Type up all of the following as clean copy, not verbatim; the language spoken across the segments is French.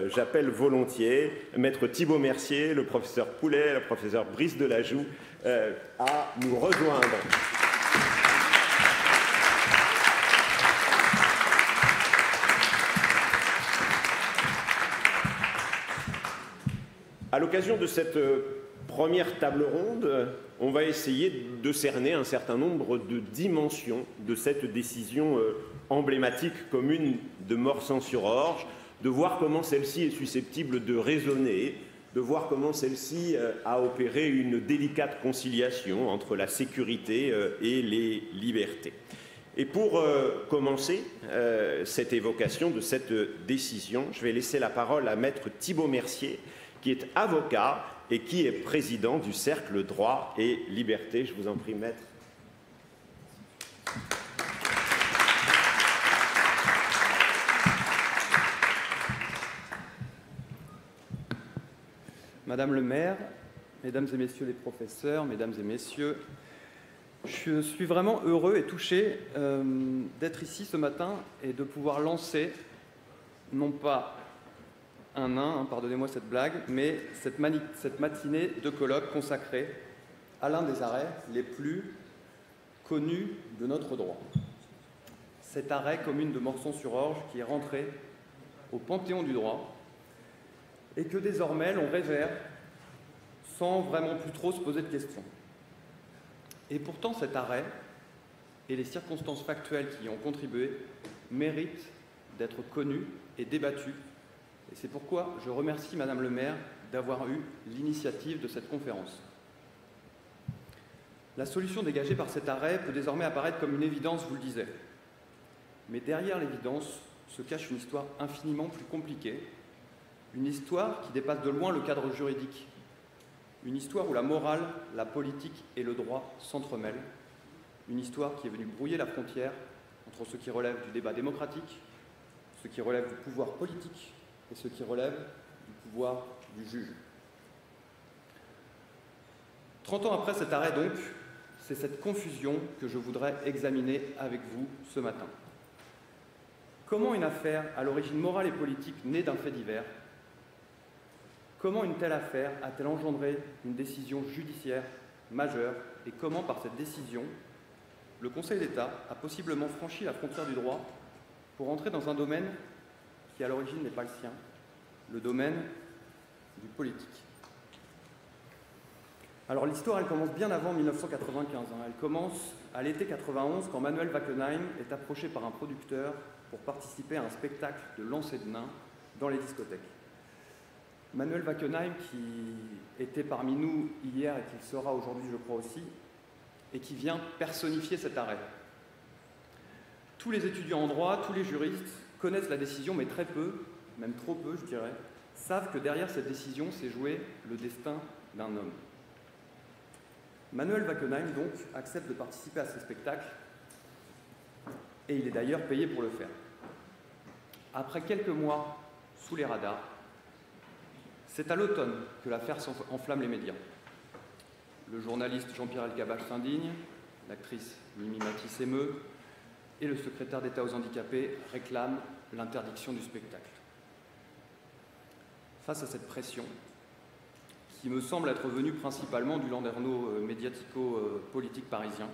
j'appelle volontiers Maître Thibaut Mercier, le professeur Poulet, le professeur Brice Delajoux à nous rejoindre. À l'occasion de cette première table ronde, on va essayer de cerner un certain nombre de dimensions de cette décision emblématique commune de Morsang-sur-Orge, de voir comment celle-ci est susceptible de résonner, de voir comment celle-ci a opéré une délicate conciliation entre la sécurité et les libertés. Et pour commencer cette évocation de cette décision, je vais laisser la parole à Maître Thibaut Mercier, qui est avocat et qui est président du Cercle Droit et Liberté. Je vous en prie, Maître. Madame le maire, mesdames et messieurs les professeurs, mesdames et messieurs, je suis vraiment heureux et touché d'être ici ce matin et de pouvoir lancer, non pas un nain, pardonnez-moi cette blague, mais cette matinée de colloque consacrée à l'un des arrêts les plus connus de notre droit. Cet arrêt commune de Morsang-sur-Orge qui est rentré au panthéon du droit et que désormais l'on révère sans vraiment plus trop se poser de questions. Et pourtant cet arrêt et les circonstances factuelles qui y ont contribué méritent d'être connus et débattus. Et c'est pourquoi je remercie Madame le maire d'avoir eu l'initiative de cette conférence. La solution dégagée par cet arrêt peut désormais apparaître comme une évidence, vous le disiez. Mais derrière l'évidence se cache une histoire infiniment plus compliquée, une histoire qui dépasse de loin le cadre juridique, une histoire où la morale, la politique et le droit s'entremêlent, une histoire qui est venue brouiller la frontière entre ce qui relève du débat démocratique, ce qui relève du pouvoir politique et ce qui relève du pouvoir du juge. 30 ans après cet arrêt, donc, c'est cette confusion que je voudrais examiner avec vous ce matin. Comment une affaire à l'origine morale et politique née d'un fait divers, comment une telle affaire a-t-elle engendré une décision judiciaire majeure et comment, par cette décision, le Conseil d'État a possiblement franchi la frontière du droit pour entrer dans un domaine qui à l'origine n'est pas le sien, le domaine du politique. Alors l'histoire, elle commence bien avant 1995. Elle commence à l'été 91, quand Manuel Wackenheim est approché par un producteur pour participer à un spectacle de lancer de nains dans les discothèques. Manuel Wackenheim, qui était parmi nous hier et qui le sera aujourd'hui, je crois aussi, et qui vient personnifier cet arrêt. Tous les étudiants en droit, tous les juristes connaissent la décision, mais très peu, même trop peu, je dirais, savent que derrière cette décision s'est joué le destin d'un homme. Manuel Wackenheim, donc, accepte de participer à ce spectacle et il est d'ailleurs payé pour le faire. Après quelques mois sous les radars, c'est à l'automne que l'affaire enflamme les médias. Le journaliste Jean-Pierre Elkabbach s'indigne, l'actrice Mimi Mati s'émeut et le secrétaire d'État aux handicapés réclame l'interdiction du spectacle. Face à cette pression, qui me semble être venue principalement du landerneau médiatico-politique parisien,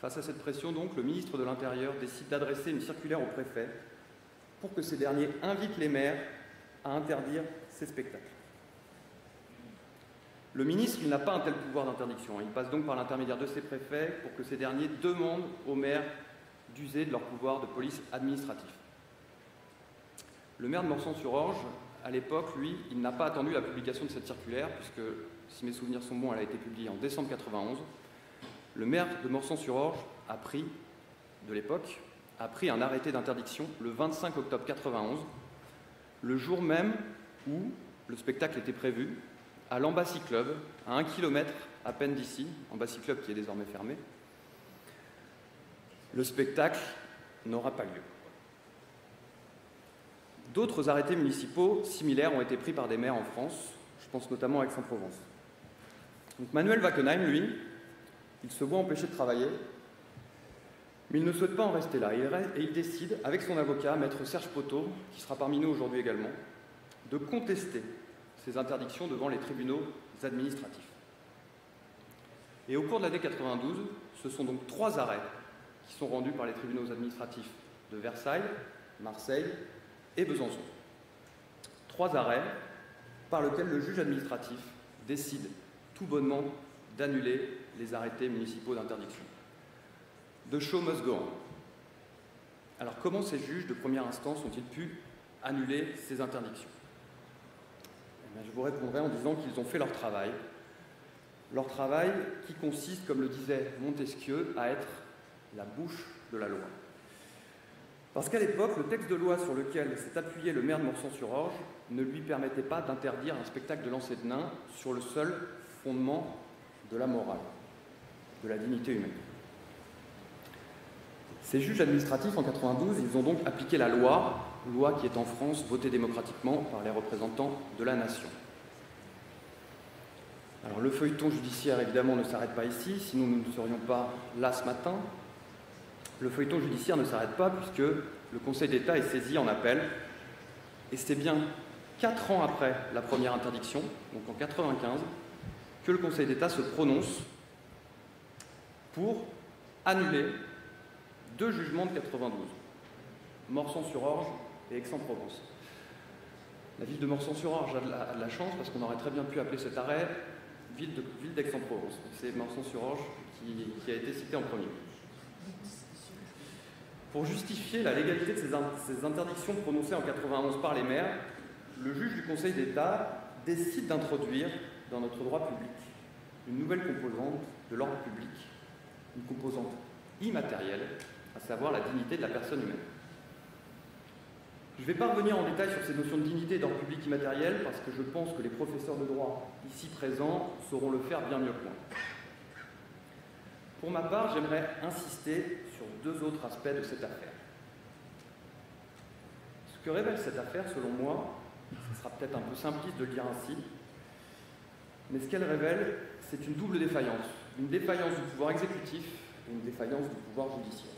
face à cette pression, donc, le ministre de l'Intérieur décide d'adresser une circulaire au préfet pour que ces derniers invitent les maires à interdire ces spectacles. Le ministre, il n'a pas un tel pouvoir d'interdiction. Il passe donc par l'intermédiaire de ses préfets pour que ces derniers demandent aux maires d'user de leur pouvoir de police administratif. Le maire de Morsang-sur-Orge, à l'époque, lui, il n'a pas attendu la publication de cette circulaire, puisque, si mes souvenirs sont bons, elle a été publiée en décembre 91. Le maire de Morsang-sur-Orge a pris un arrêté d'interdiction le 25 octobre 91, le jour même où le spectacle était prévu, à l'Embassy Club, à 1 km à peine d'ici, Embassy Club qui est désormais fermé. Le spectacle n'aura pas lieu. D'autres arrêtés municipaux similaires ont été pris par des maires en France, je pense notamment à Aix-en-Provence. Donc Manuel Wackenheim, lui, il se voit empêché de travailler Mais il ne souhaite pas en rester là, et il décide, avec son avocat, maître Serge Poteau, qui sera parmi nous aujourd'hui également, de contester ces interdictions devant les tribunaux administratifs. Et au cours de l'année 92, ce sont donc 3 arrêts qui sont rendus par les tribunaux administratifs de Versailles, Marseille et Besançon. 3 arrêts par lesquels le juge administratif décide tout bonnement d'annuler les arrêtés municipaux d'interdiction. The show must go on. Alors comment ces juges de première instance ont-ils pu annuler ces interdictions? Eh bien, je vous répondrai en disant qu'ils ont fait leur travail qui consiste, comme le disait Montesquieu, à être la bouche de la loi. Parce qu'à l'époque, le texte de loi sur lequel s'est appuyé le maire de Morsan-sur-Orge ne lui permettait pas d'interdire un spectacle de lancer de nains sur le seul fondement de la morale, de la dignité humaine. Ces juges administratifs, en 92, ils ont donc appliqué la loi qui est en France votée démocratiquement par les représentants de la nation. Alors le feuilleton judiciaire, évidemment, ne s'arrête pas ici, sinon nous ne serions pas là ce matin. Le feuilleton judiciaire ne s'arrête pas puisque le Conseil d'État est saisi en appel, et c'est bien 4 ans après la première interdiction, donc en 1995, que le Conseil d'État se prononce pour annuler 2 jugements de 92, Morsan-sur-Orge et Aix-en-Provence. La ville de Morsan-sur-Orge a de la chance parce qu'on aurait très bien pu appeler cet arrêt ville d'Aix-en-Provence. C'est Morsan-sur-Orge qui a été cité en premier. Pour justifier la légalité de ces interdictions prononcées en 91 par les maires, le juge du Conseil d'État décide d'introduire dans notre droit public une nouvelle composante de l'ordre public, une composante immatérielle, à savoir la dignité de la personne humaine. Je ne vais pas revenir en détail sur ces notions de dignité et d'ordre public immatériel parce que je pense que les professeurs de droit ici présents sauront le faire bien mieux que moi. Pour ma part, j'aimerais insister sur 2 autres aspects de cette affaire. Ce que révèle cette affaire, selon moi, ce sera peut-être un peu simpliste de le dire ainsi, mais ce qu'elle révèle, c'est une double défaillance. Une défaillance du pouvoir exécutif et une défaillance du pouvoir judiciaire.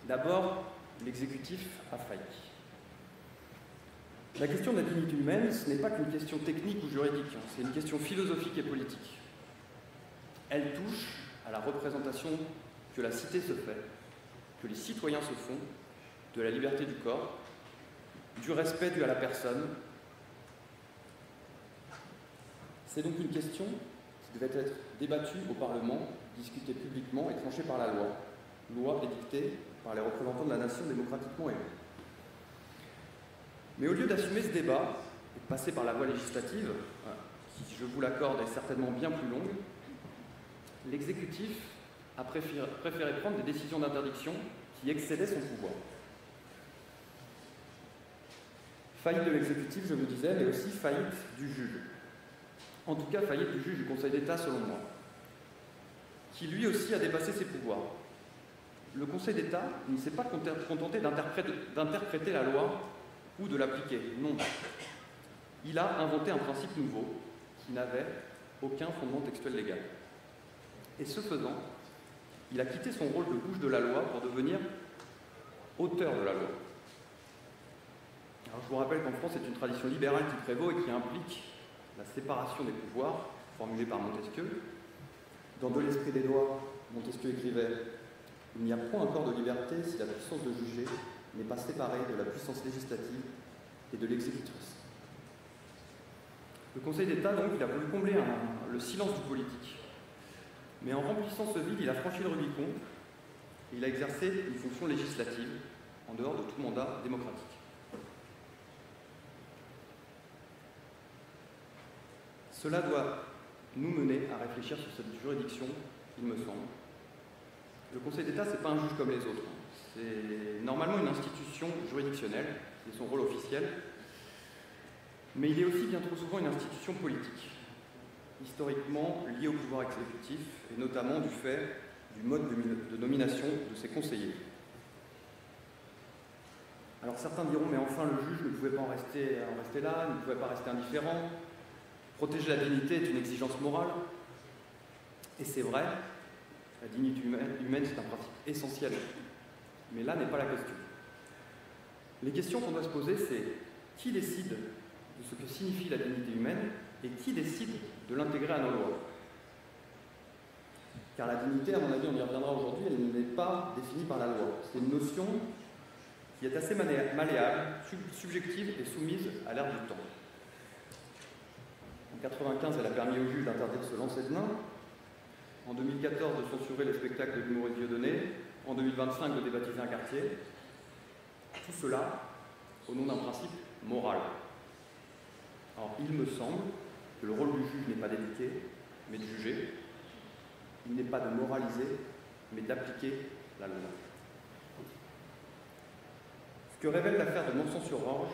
D'abord, l'exécutif a failli. La question de la dignité humaine, ce n'est pas qu'une question technique ou juridique, c'est une question philosophique et politique. Elle touche à la représentation que la cité se fait, que les citoyens se font, de la liberté du corps, du respect dû à la personne. C'est donc une question qui devait être débattue au Parlement, discutée publiquement et tranchée par la loi. Loi édictée par les représentants de la nation démocratiquement élus. Mais au lieu d'assumer ce débat et de passer par la voie législative, qui, je vous l'accorde, est certainement bien plus longue, l'exécutif a préféré prendre des décisions d'interdiction qui excédaient son pouvoir. Faillite de l'exécutif, je vous disais, mais aussi faillite du juge. En tout cas, faillite du juge du Conseil d'État, selon moi, qui lui aussi a dépassé ses pouvoirs. Le Conseil d'État ne s'est pas contenté d'interpréter la loi ou de l'appliquer. Non. Il a inventé un principe nouveau qui n'avait aucun fondement textuel légal. Et ce faisant, il a quitté son rôle de bouche de la loi pour devenir auteur de la loi. Alors, je vous rappelle qu'en France, c'est une tradition libérale qui prévaut et qui implique la séparation des pouvoirs, formulée par Montesquieu. Dans De l'esprit des lois, Montesquieu écrivait « Il n'y a point encore de liberté si la puissance de juger n'est pas séparée de la puissance législative et de l'exécutrice. » Le Conseil d'État, donc, il a voulu combler le silence du politique. Mais en remplissant ce vide, il a franchi le Rubicon et il a exercé une fonction législative en dehors de tout mandat démocratique. Cela doit nous mener à réfléchir sur cette juridiction, il me semble. Le Conseil d'État, ce n'est pas un juge comme les autres. C'est normalement une institution juridictionnelle, c'est son rôle officiel, mais il est aussi bien trop souvent une institution politique, historiquement liée au pouvoir exécutif, et notamment du fait du mode de nomination de ses conseillers. Alors certains diront, mais enfin le juge ne pouvait pas en rester là, ne pouvait pas rester indifférent. Protéger la dignité est une exigence morale, et c'est vrai, La dignité humaine, c'est un principe essentiel. Mais là n'est pas la question. Les questions qu'on doit se poser, c'est qui décide de ce que signifie la dignité humaine et qui décide de l'intégrer à nos lois. Car la dignité, à mon avis, on y reviendra aujourd'hui, elle n'est pas définie par la loi. C'est une notion qui est assez malléable, subjective et soumise à l'ère du temps. En 1995, elle a permis au juge d'interdire de se lancer de nain. En 2014, de censurer les spectacles de l'humoriste Dieudonné. En 2025, de débaptiser un quartier. Tout cela au nom d'un principe moral. Alors, il me semble que le rôle du juge n'est pas d'éduquer, mais de juger. Il n'est pas de moraliser, mais d'appliquer la loi. Ce que révèle l'affaire de Montsan-sur-Orge,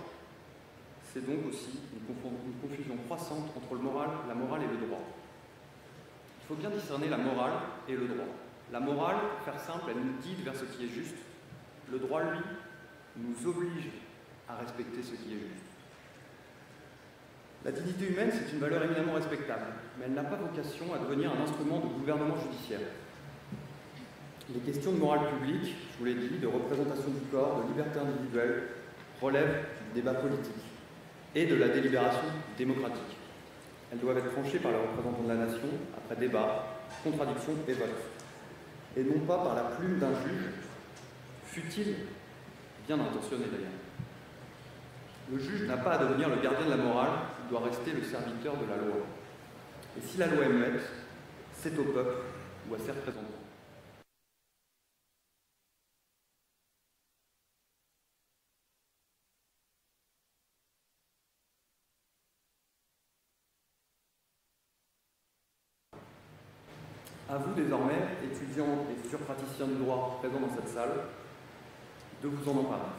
c'est donc aussi une confusion croissante entre la morale et le droit. Il faut bien discerner la morale et le droit. La morale, pour faire simple, elle nous guide vers ce qui est juste. Le droit, lui, nous oblige à respecter ce qui est juste. La dignité humaine, c'est une valeur éminemment respectable, mais elle n'a pas vocation à devenir un instrument de gouvernement judiciaire. Les questions de morale publique, je vous l'ai dit, de représentation du corps, de liberté individuelle, relèvent du débat politique et de la délibération démocratique. Elles doivent être tranchées par les représentants de la nation, après débat, contradiction et vote, et non pas par la plume d'un juge, fût-il bien intentionné d'ailleurs. Le juge n'a pas à devenir le gardien de la morale, il doit rester le serviteur de la loi. Et si la loi est muette, c'est au peuple ou à ses représentants. À vous désormais, étudiants et futurs praticiens du droit présents dans cette salle, de vous en emparer.